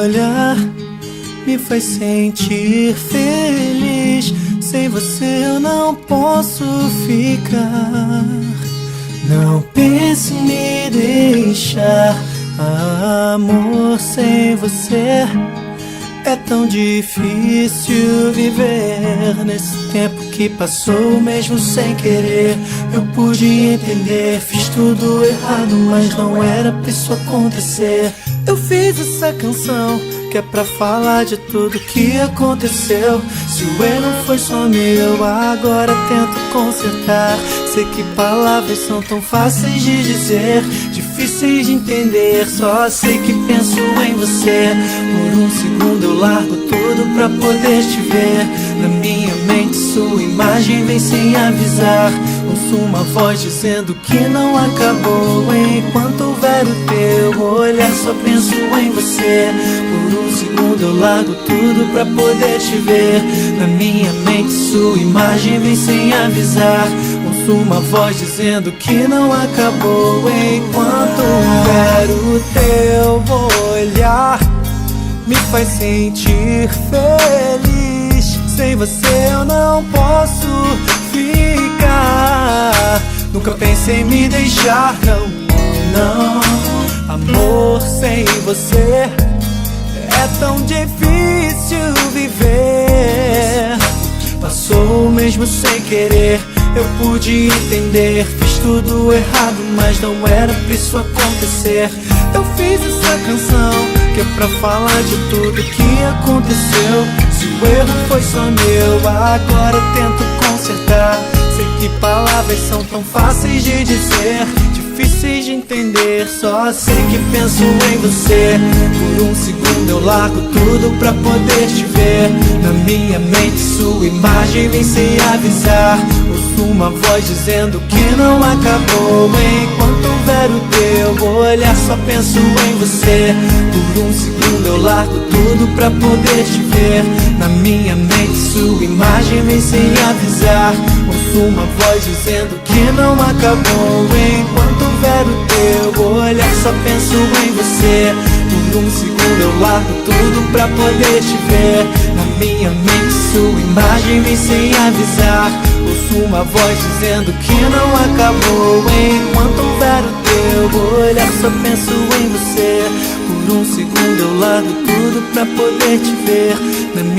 olhar me faz sentir feliz. Sem você eu não posso ficar. Não pense em me deixar, amor, sem você é tão difícil viver. Nesse tempo que passou, mesmo sem querer, eu pude entender. Fiz tudo errado, mas não era pra isso acontecer. Eu fiz essa canção que é pra falar de tudo que aconteceu. Se o erro foi só meu, agora tento consertar. Sei que palavras são tão fáceis de dizer, difíceis de entender. Só sei que penso em você. Por um segundo eu largo tudo pra poder te ver. Na minha mente sua imagem vem sem avisar. Ouço uma voz dizendo que não acabou. Enquanto houver o teu olhar, só penso em você. Por um segundo eu largo tudo pra poder te ver. Na minha mente sua imagem vem sem avisar. Ouço uma voz dizendo que não acabou. Enquanto houver o teu olhar, me faz sentir feliz. Sem você eu não posso ficar. Nunca pensei em me deixar, não, não. Amor, sem você é tão difícil viver. Passou mesmo sem querer, eu pude entender. Fiz tudo errado, mas não era pra isso acontecer. Eu fiz essa canção que é pra falar de tudo que aconteceu. Se o erro foi só meu, agora tento consertar. Sei que palavras são tão fáceis de dizer, difíceis de entender. Só sei que penso em você. Por um segundo eu largo tudo pra poder te ver. Na minha mente sua imagem vem sem avisar. Ouço uma voz dizendo que não acabou. Enquanto houver o teu olhar, só penso em você. Por um segundo eu largo tudo pra poder te ver. Na minha mente sua imagem vem sem avisar. Ouço uma voz dizendo que não acabou. Enquanto houver o teu olhar, só penso em você. Por um segundo eu largo tudo pra poder te ver. Na minha mente sua imagem vem sem avisar. Ouço uma voz dizendo que não acabou. Enquanto houver o teu olhar, só penso em você. Por um segundo eu largo tudo pra poder te ver. Na minha